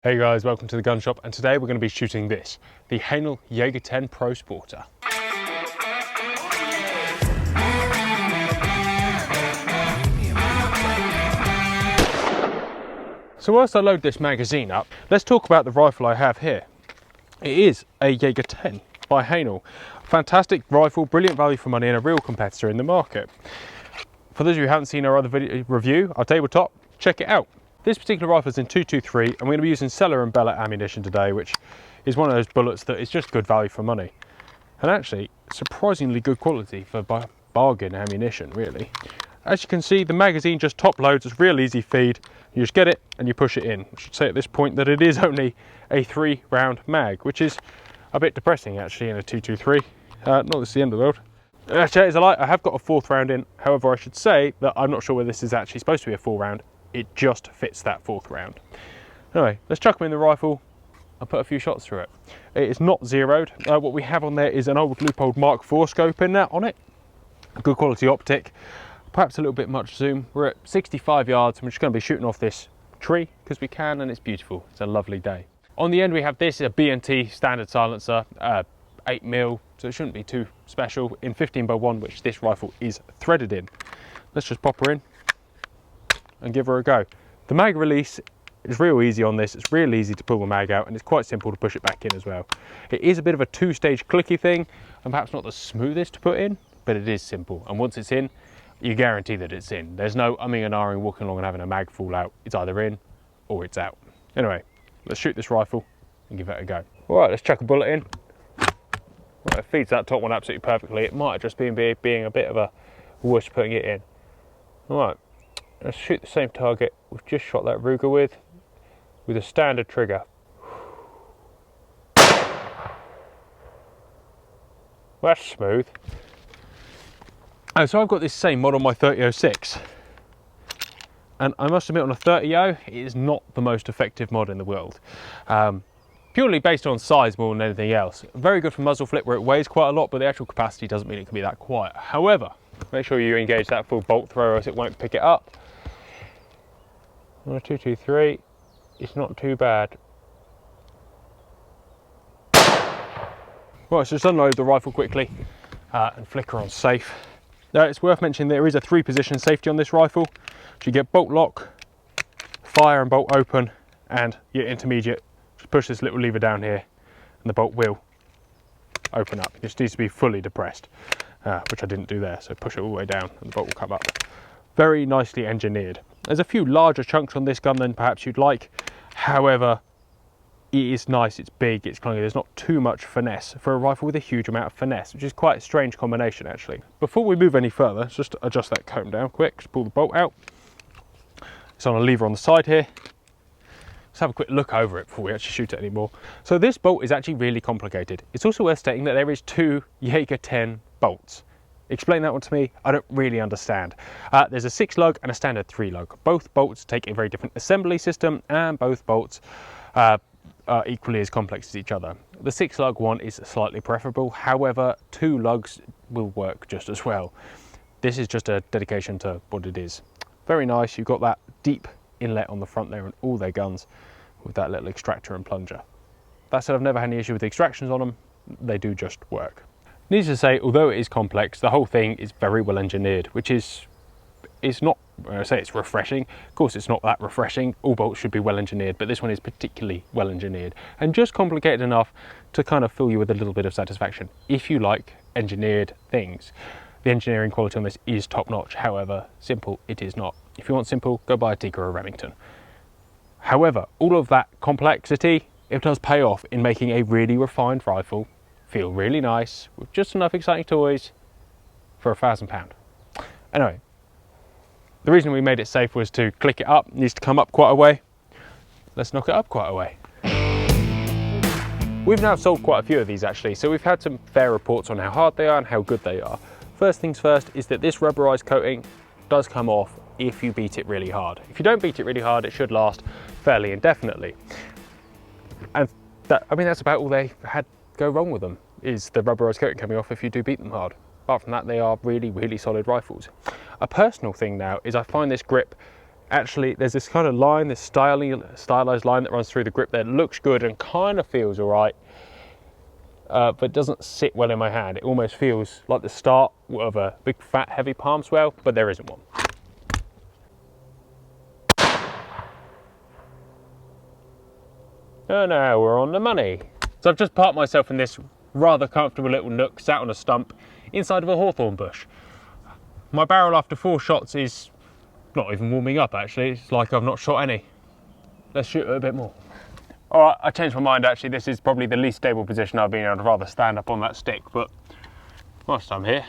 Hey guys, welcome to the gun shop, and today we're going to be shooting this, the Haenel Jaeger 10 Pro Sporter. So whilst I load this magazine up, let's talk about the rifle I have here. It is a Jaeger 10 by Haenel. Fantastic rifle, brilliant value for money, and a real competitor in the market. For those of you who haven't seen our other video review, our tabletop, check it out. This particular rifle is in 223, and we're going to be using Cellar and Bellet ammunition today, which is one of those bullets that is just good value for money. And actually, surprisingly good quality for bargain ammunition, really. As you can see, the magazine just top loads, it's real easy feed. You just get it and you push it in. I should say at this point that it is only a 3-round mag, which is a bit depressing actually in a 223. Not that it's the end of the world. Actually, it's a lie, I have got a 4th round in. However, I should say that I'm not sure whether this is actually supposed to be a 4-round. It just fits that 4th round. Anyway, let's chuck them in the rifle and put a few shots through it. It is not zeroed. What we have on there is an old Leupold Mark IV scope in that on it. Good quality optic, perhaps a little bit much zoom. We're at 65 yards and we're just going to be shooting off this tree because we can, and it's beautiful. It's a lovely day. On the end we have this, a B&T standard silencer, 8mm, so it shouldn't be too special, in 15x1, which this rifle is threaded in. Let's just pop her in and give her a go. The mag release is real easy on this. It's real easy to pull the mag out, and it's quite simple to push it back in as well. It is a bit of a 2-stage clicky thing, and perhaps not the smoothest to put in, but it is simple. And once it's in, you guarantee that it's in. There's no umming and ahhing, walking along and having a mag fall out. It's either in or it's out. Anyway, let's shoot this rifle and give it a go. All right, let's chuck a bullet in. Right, it feeds that top one absolutely perfectly. It might have just been being a bit of a wuss putting it in. All right. Let's shoot the same target we've just shot that Ruger with a standard trigger. That's smooth. Oh, so I've got this same mod on my 3006, and I must admit on a 30 it is not the most effective mod in the world. Purely based on size more than anything else. Very good for muzzle flip where it weighs quite a lot, but the actual capacity doesn't mean it can be that quiet. However, make sure you engage that full bolt throw or else it won't pick it up. On a 223, it's not too bad. Right, so just unload the rifle quickly and flicker on safe. Now it's worth mentioning there is a 3-position safety on this rifle. So you get bolt lock, fire and bolt open, and your intermediate. Just push this little lever down here and the bolt will open up. It just needs to be fully depressed, which I didn't do there. So push it all the way down and the bolt will come up. Very nicely engineered. There's a few larger chunks on this gun than perhaps you'd like. However, it is nice, it's big, it's clunky. There's not too much finesse for a rifle with a huge amount of finesse, which is quite a strange combination actually. Before we move any further, let's just adjust that comb down quick. Just pull the bolt out. It's on a lever on the side here. Let's have a quick look over it before we actually shoot it anymore. So this bolt is actually really complicated. It's also worth stating that there is 2 Jaeger 10 bolts. Explain that one to me, I don't really understand. There's a 6-lug and a standard 3-lug. Both bolts take a very different assembly system, and both bolts are equally as complex as each other. The 6-lug one is slightly preferable, however 2 lugs will work just as well. This is just a dedication to what it is. Very nice, you've got that deep inlet on the front there on all their guns with that little extractor and plunger. That said, I've never had any issue with the extractions on them, they do just work. Needless to say, although it is complex, the whole thing is very well engineered, which is not, when I say it's refreshing, of course it's not that refreshing. All bolts should be well engineered, but this one is particularly well engineered and just complicated enough to kind of fill you with a little bit of satisfaction if you like engineered things. The engineering quality on this is top notch, however, simple it is not. If you want simple, go buy a Tikka or a Remington. However, all of that complexity, it does pay off in making a really refined rifle feel really nice with just enough exciting toys for £1,000. Anyway, the reason we made it safe was to click it up. It needs to come up quite a way. Let's knock it up quite a way. We've now sold quite a few of these actually, so we've had some fair reports on how hard they are and how good they are. First things first is that this rubberized coating does come off if you beat it really hard. If you don't beat it really hard, it should last fairly indefinitely. And that's about all they had go wrong with them, is the rubberized coating coming off if you do beat them hard. Apart from that, they are really, really solid rifles. A personal thing now is I find this grip actually there's this kind of line, this stylized line that runs through the grip there. It looks good and kind of feels all right, but doesn't sit well in my hand. It almost feels like the start of a big fat heavy palm swell, but there isn't one. Oh no, we're on the money. So I've just parked myself in this rather comfortable little nook, sat on a stump inside of a hawthorn bush. My barrel after 4 shots is not even warming up actually. It's like I've not shot any. Let's shoot it a bit more. All right, I changed my mind actually. This is probably the least stable position I've been in. I'd rather stand up on that stick, but whilst I'm here.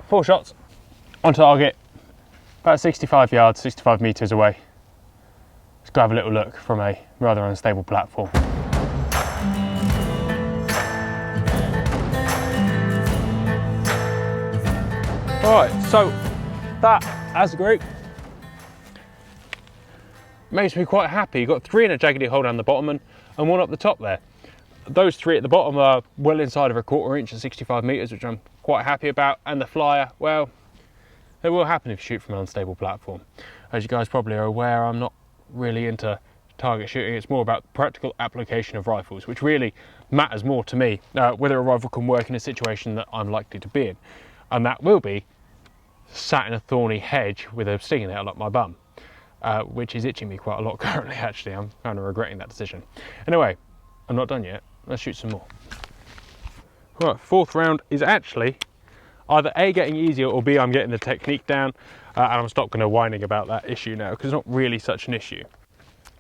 4 shots on target, about 65 yards, 65 metres away. Let's go have a little look from a rather unstable platform. All right, so that, as a group, makes me quite happy. You've got 3 in a jaggedy hole down the bottom and 1 up the top there. Those 3 at the bottom are well inside of a 1/4 inch at 65 metres, which I'm quite happy about. And the flyer, well, it will happen if you shoot from an unstable platform. As you guys probably are aware, I'm not really into target shooting. It's more about practical application of rifles, which really matters more to me, whether a rifle can work in a situation that I'm likely to be in. And that will be sat in a thorny hedge with a stinging nettle up my bum, which is itching me quite a lot currently actually. I'm kind of regretting that decision. Anyway, I'm not done yet. Let's shoot some more. Right, 4th round is actually either A, getting easier, or B, I'm getting the technique down, and I'm stop going to whining about that issue now because it's not really such an issue.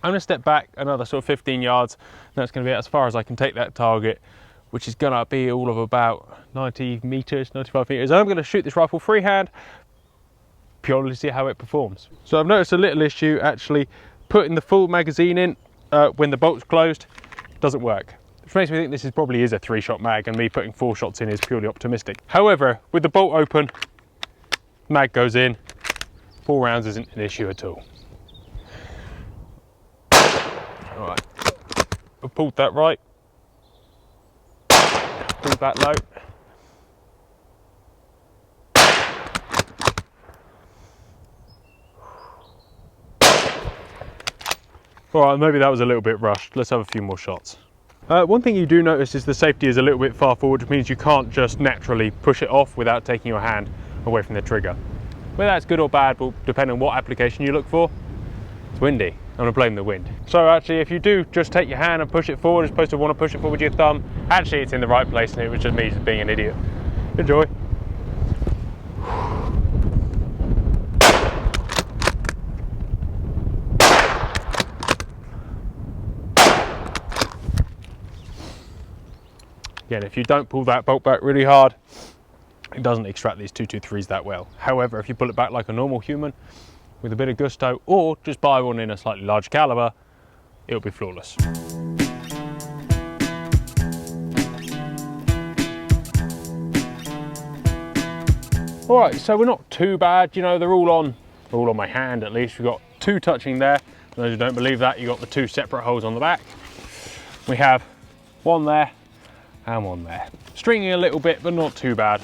I'm going to step back another sort of 15 yards, and that's going to be as far as I can take that target, which is going to be all of about 90 metres, 95 metres. I'm going to shoot this rifle freehand, purely to see how it performs. So I've noticed a little issue actually. Putting the full magazine in when the bolt's closed doesn't work, which makes me think this probably is a 3-shot mag, and me putting 4 shots in is purely optimistic. However, with the bolt open, mag goes in, 4 rounds isn't an issue at all. All right, I've pulled that right, pulled that low. All right, maybe that was a little bit rushed. Let's have a few more shots. One thing you do notice is the safety is a little bit far forward, which means you can't just naturally push it off without taking your hand away from the trigger. Whether that's good or bad will depend on what application you look for. It's windy. I'm going to blame the wind. So actually, if you do just take your hand and push it forward as opposed to want to push it forward with your thumb, actually it's in the right place, and it was just me just being an idiot. Enjoy. Again, if you don't pull that bolt back really hard, it doesn't extract these 223s that well. However, if you pull it back like a normal human with a bit of gusto, or just buy one in a slightly larger caliber, it'll be flawless. All right, so we're not too bad. You know, they're all on my hand at least. We've got 2 touching there. For those who don't believe that, you've got the 2 separate holes on the back. We have 1 there and 1 there. Stringing a little bit, but not too bad.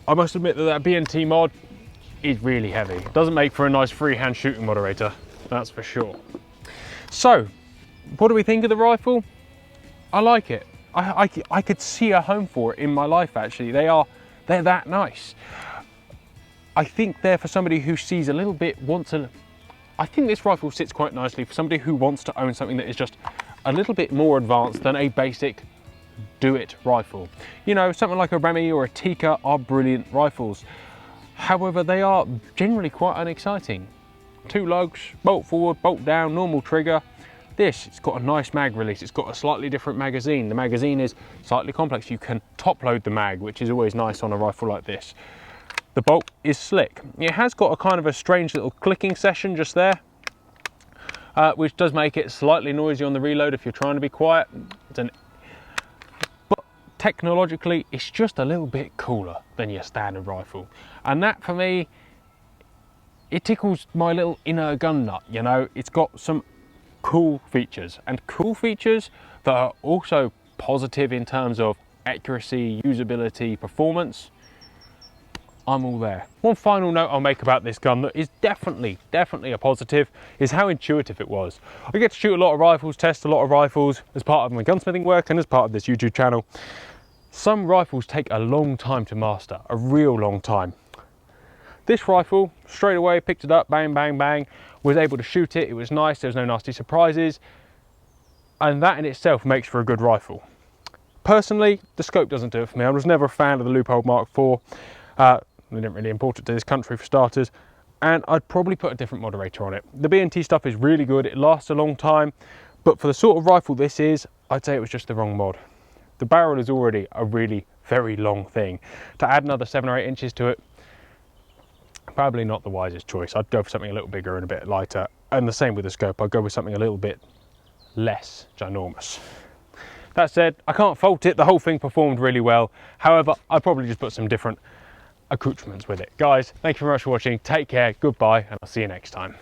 I must admit that BNT mod is really heavy. It doesn't make for a nice freehand shooting moderator, that's for sure. So, what do we think of the rifle? I like it. I could see a home for it in my life actually. They're that nice. I think they're for somebody who sees a little bit, I think this rifle sits quite nicely for somebody who wants to own something that is just a little bit more advanced than a basic do-it rifle. You know, something like a Remy or a Tikka are brilliant rifles. However, they are generally quite unexciting. 2 lugs, bolt forward, bolt down, normal trigger. It's got a nice mag release. It's got a slightly different magazine. The magazine is slightly complex. You can top load the mag, which is always nice on a rifle like this. The bolt is slick. It has got a kind of a strange little clicking session just there, which does make it slightly noisy on the reload if you're trying to be quiet. But technologically, it's just a little bit cooler than your standard rifle. And that, for me, it tickles my little inner gun nut, you know. It's got some cool features, and cool features that are also positive in terms of accuracy, usability, performance. I'm all there. One final note I'll make about this gun that is definitely a positive is how intuitive it was. I get to shoot a lot of rifles, test a lot of rifles as part of my gunsmithing work and as part of this YouTube channel. Some rifles take a long time to master, a real long time. This rifle, straight away, picked it up, bang, bang, bang, was able to shoot it, it was nice, there was no nasty surprises, and that in itself makes for a good rifle. Personally, the scope doesn't do it for me. I was never a fan of the Leupold Mark IV. They didn't really import it to this country for starters, and I'd probably put a different moderator on it. The B&T stuff is really good, it lasts a long time, but for the sort of rifle this is, I'd say it was just the wrong mod. The barrel is already a really very long thing. To add another 7 or 8 inches to it, probably not the wisest choice. I'd go for something a little bigger and a bit lighter, and the same with the scope. I'd go with something a little bit less ginormous. That said, I can't fault it, the whole thing performed really well. However, I'd probably just put some different accoutrements with it. Guys, thank you very much for watching, take care, goodbye, and I'll see you next time.